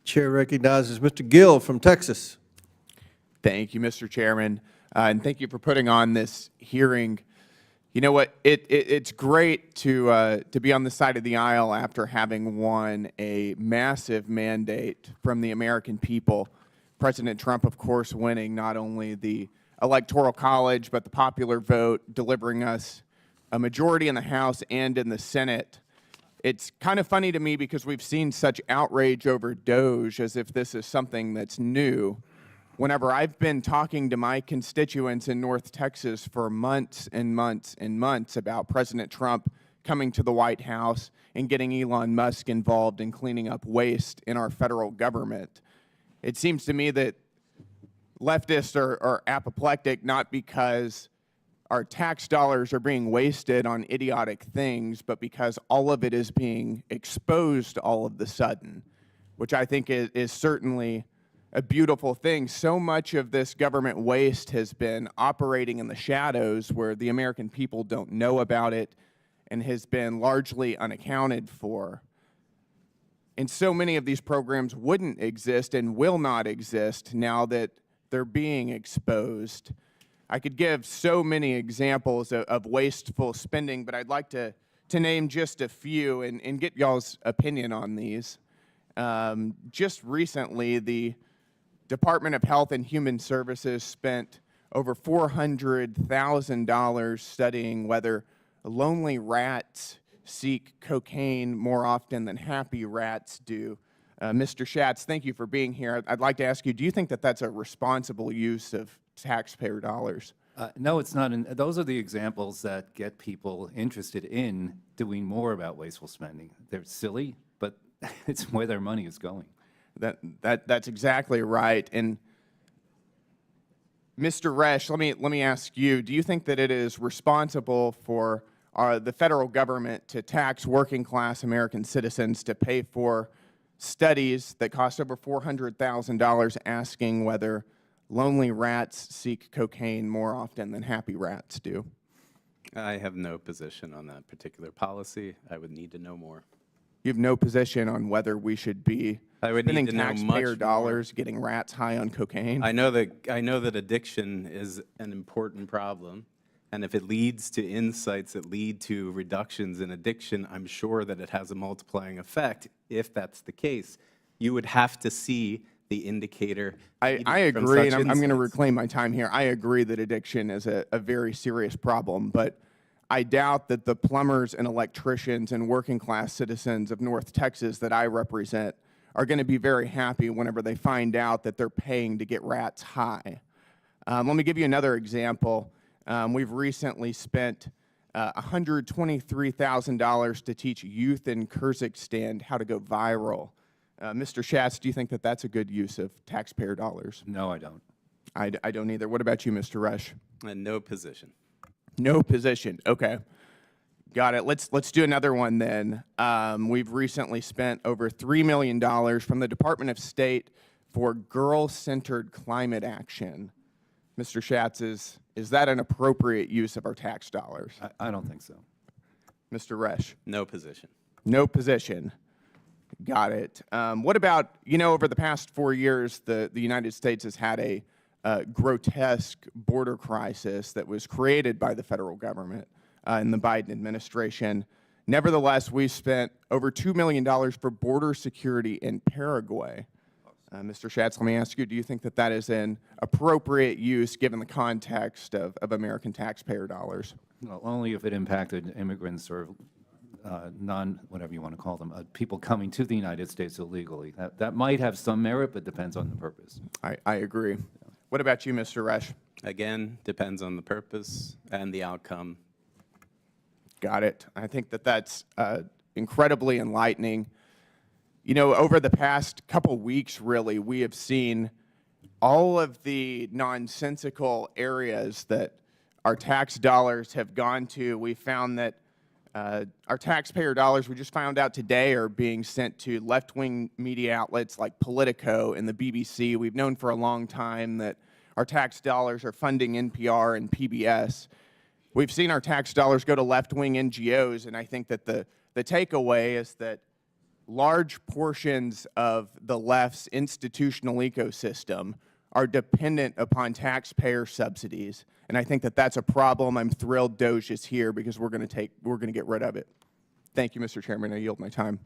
Chair recognizes Mr. Gill from Texas. Thank you, Mr. Chairman, and thank you for putting on this hearing. You know what? It's great to be on the side of the aisle after having won a massive mandate from the American people. President Trump, of course, winning not only the Electoral College, but the popular vote, delivering us a majority in the House and in the Senate. It's kind of funny to me because we've seen such outrage over DOGE as if this is something that's new. Whenever I've been talking to my constituents in North Texas for months and months and months about President Trump coming to the White House and getting Elon Musk involved in cleaning up waste in our federal government, it seems to me that leftists are apoplectic not because our tax dollars are being wasted on idiotic things, but because all of it is being exposed all of the sudden, which I think is certainly a beautiful thing. So much of this government waste has been operating in the shadows where the American people don't know about it and has been largely unaccounted for. And so many of these programs wouldn't exist and will not exist now that they're being exposed. I could give so many examples of wasteful spending, but I'd like to name just a few and get y'all's opinion on these. Just recently, the Department of Health and Human Services spent over $400,000 studying whether lonely rats seek cocaine more often than happy rats do. Mr. Schatz, thank you for being here. I'd like to ask you, do you think that that's a responsible use of taxpayer dollars? No, it's not. And those are the examples that get people interested in doing more about wasteful spending. They're silly, but it's where their money is going. That's exactly right. And Mr. Resh, let me ask you, do you think that it is responsible for the federal government to tax working class American citizens to pay for studies that cost over $400,000 asking whether lonely rats seek cocaine more often than happy rats do? I have no position on that particular policy. I would need to know more. You have no position on whether we should be spending taxpayer dollars getting rats high on cocaine? I know that addiction is an important problem, and if it leads to insights that lead to reductions in addiction, I'm sure that it has a multiplying effect. If that's the case, you would have to see the indicator. I agree, and I'm going to reclaim my time here. I agree that addiction is a very serious problem, but I doubt that the plumbers and electricians and working class citizens of North Texas that I represent are going to be very happy whenever they find out that they're paying to get rats high. Let me give you another example. We've recently spent $123,000 to teach youth in Kyrgyzstan how to go viral. Mr. Schatz, do you think that that's a good use of taxpayer dollars? No, I don't. I don't either. What about you, Mr. Resh? No position. No position. Okay. Got it. Let's do another one then. We've recently spent over $3 million from the Department of State for girl-centered climate action. Mr. Schatz, is that an appropriate use of our tax dollars? I don't think so. Mr. Resh? No position. No position. Got it. What about, over the past 4 years, the United States has had a grotesque border crisis that was created by the federal government in the Biden administration. Nevertheless, we spent over $2 million for border security in Paraguay. Mr. Schatz, let me ask you, do you think that that is an appropriate use given the context of American taxpayer dollars? Well, only if it impacted immigrants or whatever you want to call them, people coming to the United States illegally. That might have some merit, but depends on the purpose. I agree. What about you, Mr. Resh? Again, depends on the purpose and the outcome. Got it. I think that that's incredibly enlightening. Over the past couple weeks, really, we have seen all of the nonsensical areas that our tax dollars have gone to. We found that our taxpayer dollars, we just found out today, are being sent to left-wing media outlets like Politico and the BBC. We've known for a long time that our tax dollars are funding NPR and PBS. We've seen our tax dollars go to left-wing NGOs, and I think that the takeaway is that large portions of the left's institutional ecosystem are dependent upon taxpayer subsidies, and I think that that's a problem. I'm thrilled Doge is here because we're going to get rid of it. Thank you, Mr. Chairman. I yield my time.